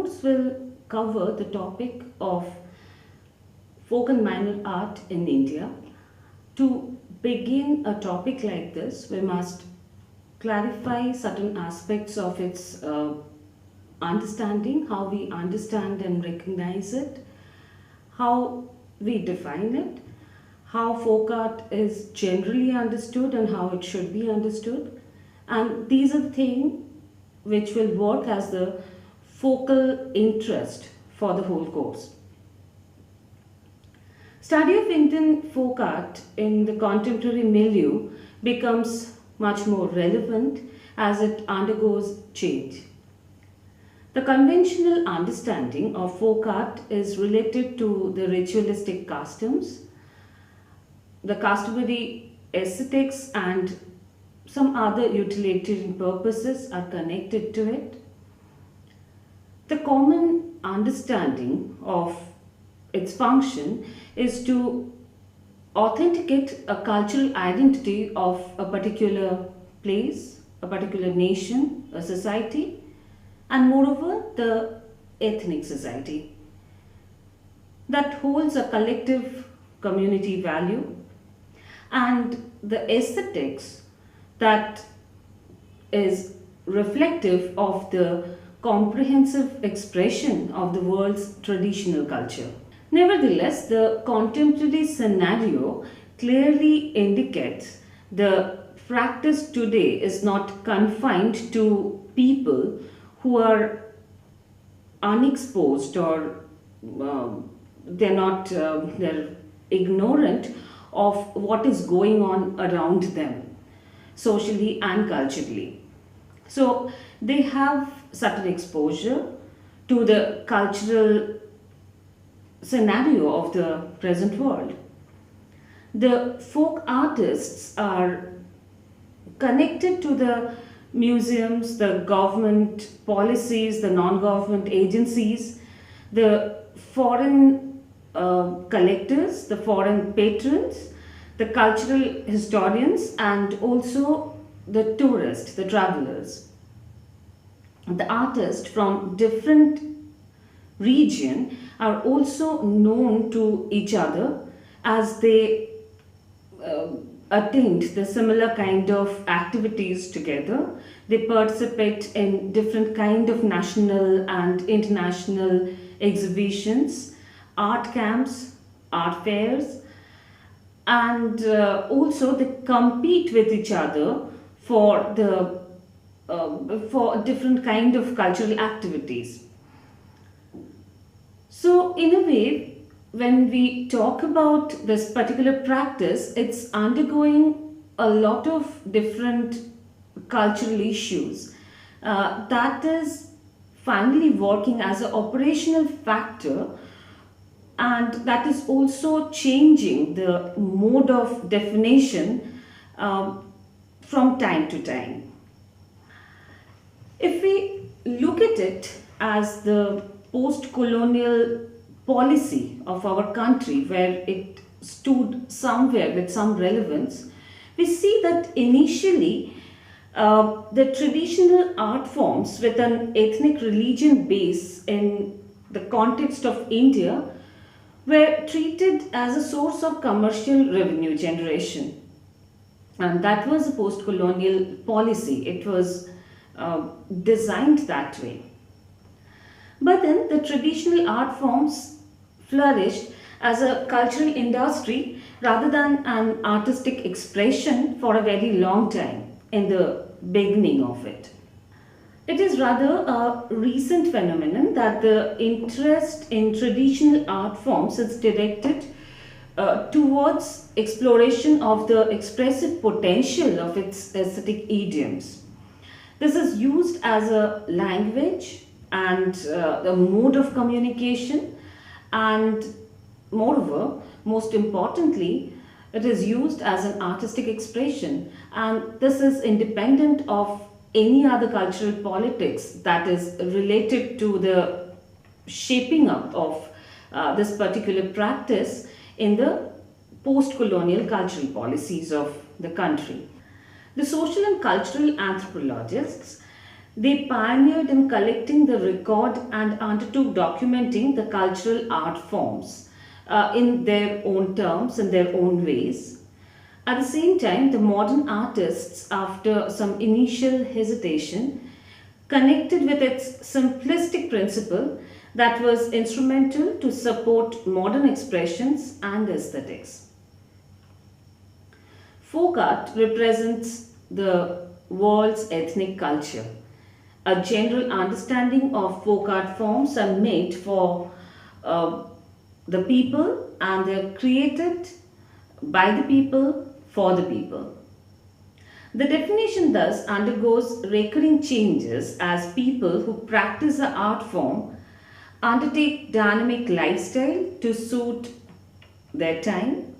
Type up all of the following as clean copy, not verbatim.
course will cover the topic of folk and minor art in India. To begin a topic like this, we must clarify certain aspects of its understanding, how we understand and recognize it, how we define it, how folk art is generally understood and how it should be understood. And these are the things which will work as the focal interest for the whole course. Study of Indian folk art in the contemporary milieu becomes much more relevant as it undergoes change. The conventional understanding of folk art is related to the ritualistic customs, the customary aesthetics, and some other utilitarian purposes are connected to it. The common understanding of its function is to authenticate a cultural identity of a particular place, a particular nation, a society, and moreover, the ethnic society that holds a collective community value, and the aesthetics that is reflective of the comprehensive expression of the world's traditional culture. Nevertheless, the contemporary scenario clearly indicates the practice today is not confined to people who are unexposed or they're ignorant of what is going on around them socially and culturally. So they have certain exposure to the cultural scenario of the present world. The folk artists are connected to the museums, the government policies, the non-government agencies, the foreign collectors, the foreign patrons, the cultural historians, and also the tourists, the travelers. The artists from different region are also known to each other as they attend the similar kind of activities together. They participate in different kind of national and international exhibitions, art camps, art fairs, and also they compete with each other for the for different kind of cultural activities. So in a way, when we talk about this particular practice, it's undergoing a lot of different cultural issues that is finally working as an operational factor, and that is also changing the mode of definition from time to time. If we look at it as the post-colonial policy of our country, where it stood somewhere with some relevance, we see that initially the traditional art forms with an ethnic religion base in the context of India were treated as a source of commercial revenue generation. And that was a post-colonial policy. It was designed that way. But then the traditional art forms flourished as a cultural industry rather than an artistic expression for a very long time in the beginning of it. It is rather a recent phenomenon that the interest in traditional art forms is directed towards exploration of the expressive potential of its aesthetic idioms. This is used as a language and the mode of communication, and moreover, most importantly, it is used as an artistic expression, and this is independent of any other cultural politics that is related to the shaping up of this particular practice in the post-colonial cultural policies of the country. The social and cultural anthropologists They pioneered in collecting the record and undertook documenting the cultural art forms in their own terms, in their own ways. At the same time, the modern artists, after some initial hesitation, connected with its simplistic principle that was instrumental to support modern expressions and aesthetics. Folk art represents the world's ethnic culture. A general understanding of folk art forms are made for uh, the people, and they're created by the people for the people. The definition thus undergoes recurring changes as people who practice the art form undertake dynamic lifestyle to suit their time.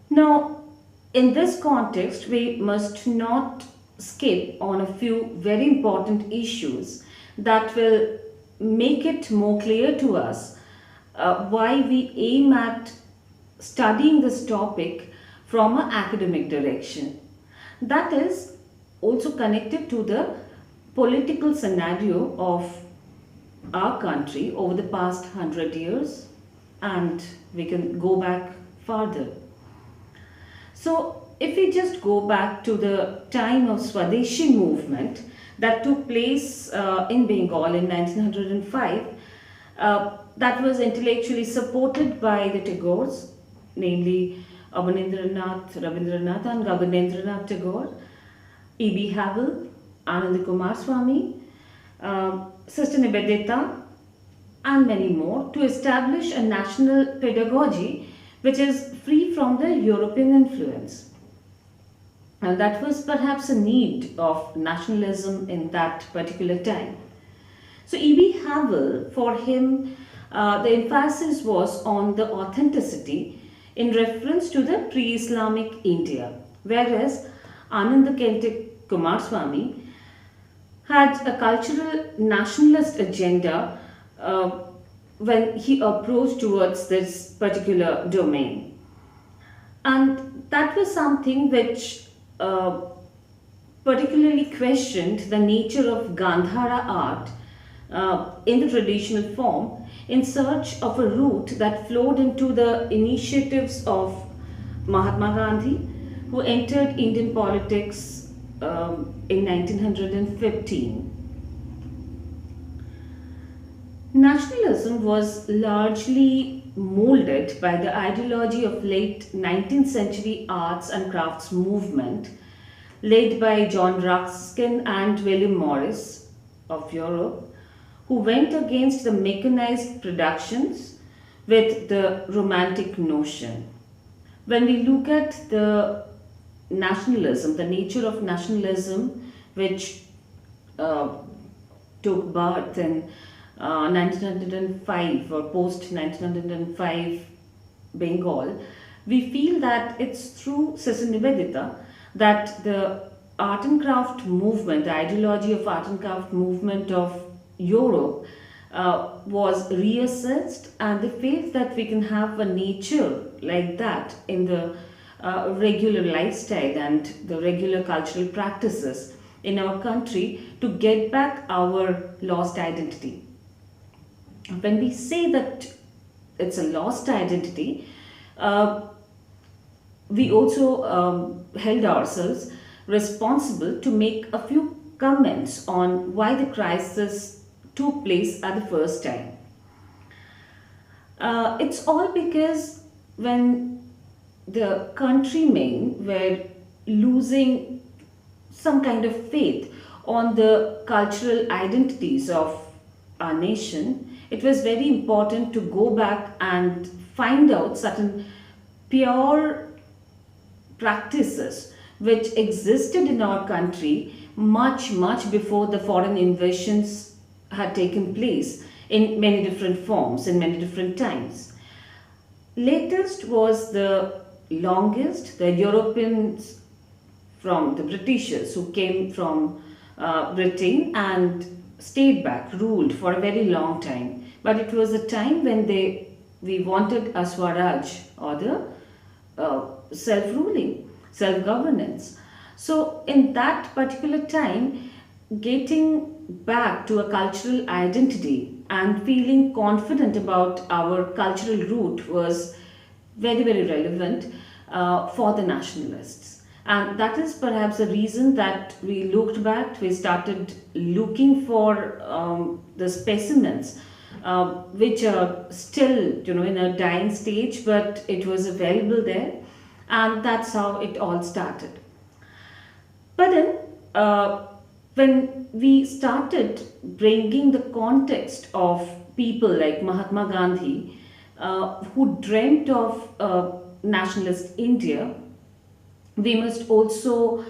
Now, in this context, we must not skip on a few very important issues that will make it more clear to us why we aim at studying this topic from an academic direction. That is also connected to the political scenario of our country over the past 100 years, and we can go back farther. So, if we just go back to the time of Swadeshi movement that took place in Bengal in 1905, that was intellectually supported by the Tagores, namely Abanindranath, Rabindranath and Gaganendranath Tagore, E.B. Havel, Anand Kumar Swami, Sister Nivedita, and many more, to establish a national pedagogy which is free from the European influence. And that was perhaps a need of nationalism in that particular time. So, E.B. Havel, for him, the emphasis was on the authenticity in reference to the pre Islamic India, whereas Ananda Kentic Kumarswamy had a cultural nationalist agenda when he approached towards this particular domain. And that was something which particularly questioned the nature of Gandhara art in the traditional form in search of a route that flowed into the initiatives of Mahatma Gandhi, who entered Indian politics in 1915. Nationalism was largely molded by the ideology of late 19th century arts and crafts movement led by John Ruskin and William Morris of Europe, who went against the mechanized productions with the romantic notion. When we look at the nationalism, the nature of nationalism, which uh, took birth in 1905 or post 1905 Bengal, we feel that it's through Sister Nivedita that the art and craft movement, the ideology of art and craft movement of Europe was reassessed, and they felt that we can have a nature like that in the regular lifestyle and the regular cultural practices in our country to get back our lost identity. When we say that it's a lost identity, we also held ourselves responsible to make a few comments on why the crisis took place at the first time. It's all because when the countrymen were losing some kind of faith on the cultural identities of our nation, it was very important to go back and find out certain pure practices which existed in our country much before the foreign invasions had taken place in many different forms in many different times. Latest was the longest, the Europeans from the Britishers who came from Britain and stayed back, ruled for a very long time. But it was a time when we wanted a Swaraj, or the self-ruling, self-governance. So in that particular time, getting back to a cultural identity and feeling confident about our cultural root was very, very relevant for the nationalists. And that is perhaps the reason that we looked back, we started looking for the specimens which are still, in a dying stage, but it was available there. And that's how it all started. But then, when we started bringing the context of people like Mahatma Gandhi, who dreamt of nationalist India, we must also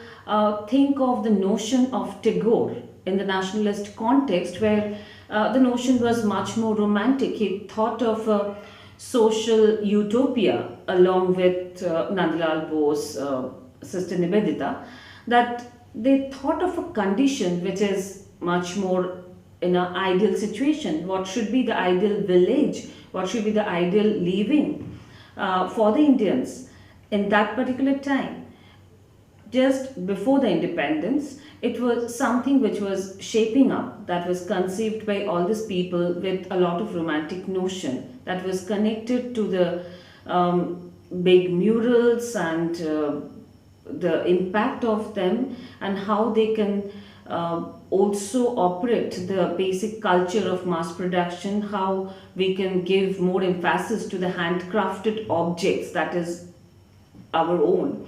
think of the notion of Tagore in the nationalist context, where the notion was much more romantic. He thought of a social utopia along with Nandalal Bose, Sister Nivedita, that they thought of a condition which is much more in an ideal situation. What should be the ideal village? What should be the ideal living for the Indians in that particular time? Just before the independence, it was something which was shaping up, that was conceived by all these people with a lot of romantic notion, that was connected to the big murals and the impact of them, and how they can also operate the basic culture of mass production, how we can give more emphasis to the handcrafted objects that is our own.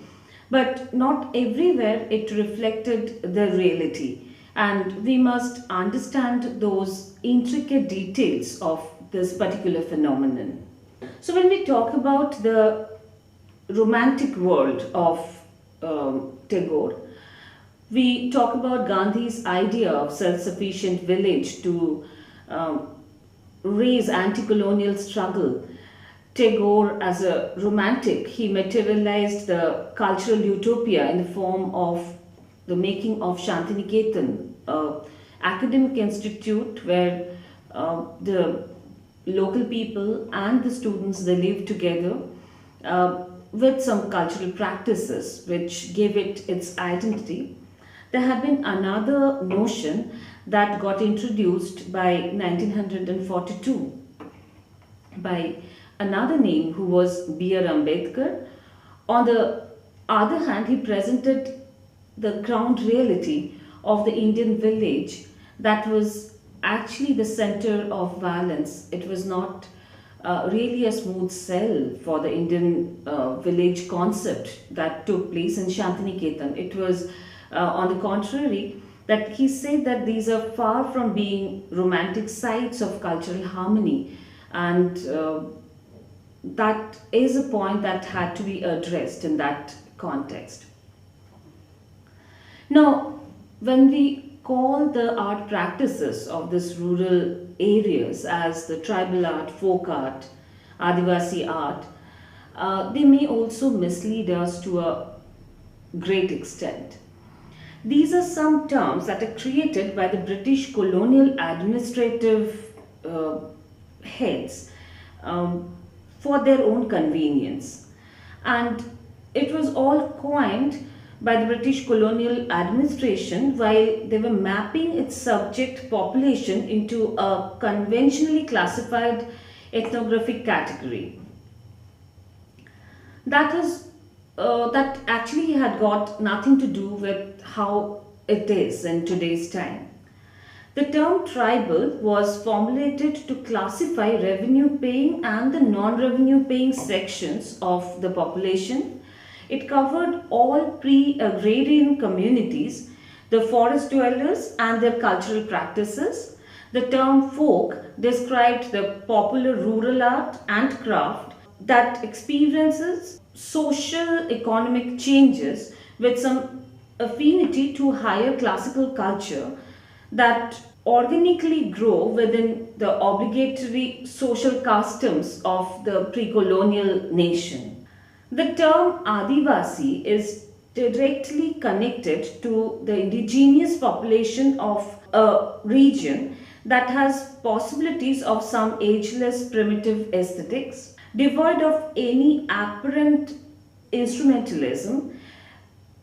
But not everywhere it reflected the reality, and we must understand those intricate details of this particular phenomenon. So, when we talk about the romantic world of Tagore, we talk about Gandhi's idea of self-sufficient village to raise anti-colonial struggle. Tagore, as a romantic, he materialized the cultural utopia in the form of the making of Shantiniketan, a academic institute where the local people and the students, they live together with some cultural practices which gave it its identity. There had been another notion that got introduced by 1942 by another name who was B.R. Ambedkar. On the other hand, he presented the ground reality of the Indian village that was actually the center of violence. It was not really a smooth sell for the Indian village concept that took place in Shantiniketan. It was, on the contrary, that he said that these are far from being romantic sites of cultural harmony, and that is a point that had to be addressed in that context. Now, when we call the art practices of these rural areas as the tribal art, folk art, Adivasi art, they may also mislead us to a great extent. These are some terms that are created by the British colonial administrative heads for their own convenience. And it was all coined by the British colonial administration while they were mapping its subject population into a conventionally classified ethnographic category. That actually had got nothing to do with how it is in today's time. The term tribal was formulated to classify revenue paying and the non revenue paying sections of the population. It covered all pre agrarian communities, the forest dwellers, and their cultural practices. The term folk described the popular rural art and craft that experiences social economic changes with some affinity to higher classical culture that organically grow within the obligatory social customs of the pre-colonial nation. The term Adivasi is directly connected to the indigenous population of a region that has possibilities of some ageless primitive aesthetics, devoid of any apparent instrumentalism,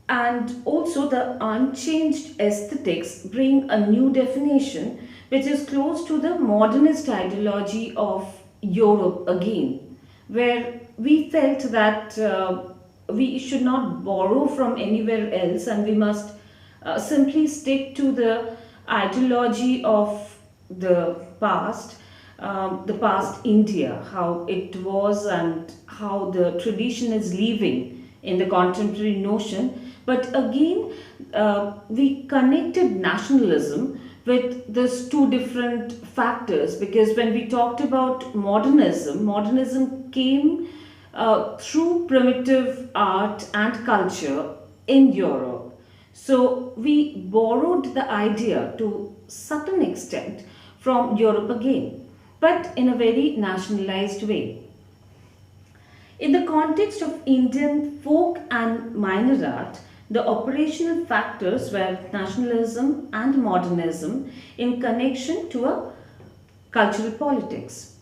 And also, the unchanged aesthetics bring a new definition which is close to the modernist ideology of Europe again, where we felt that we should not borrow from anywhere else and we must simply stick to the ideology of the past India, how it was and how the tradition is leaving in the contemporary notion. But again, we connected nationalism with these two different factors, because when we talked about modernism, modernism came through primitive art and culture in Europe. So we borrowed the idea to certain extent from Europe again, but in a very nationalized way. In the context of Indian folk and minor art, the operational factors were nationalism and modernism in connection to a cultural politics.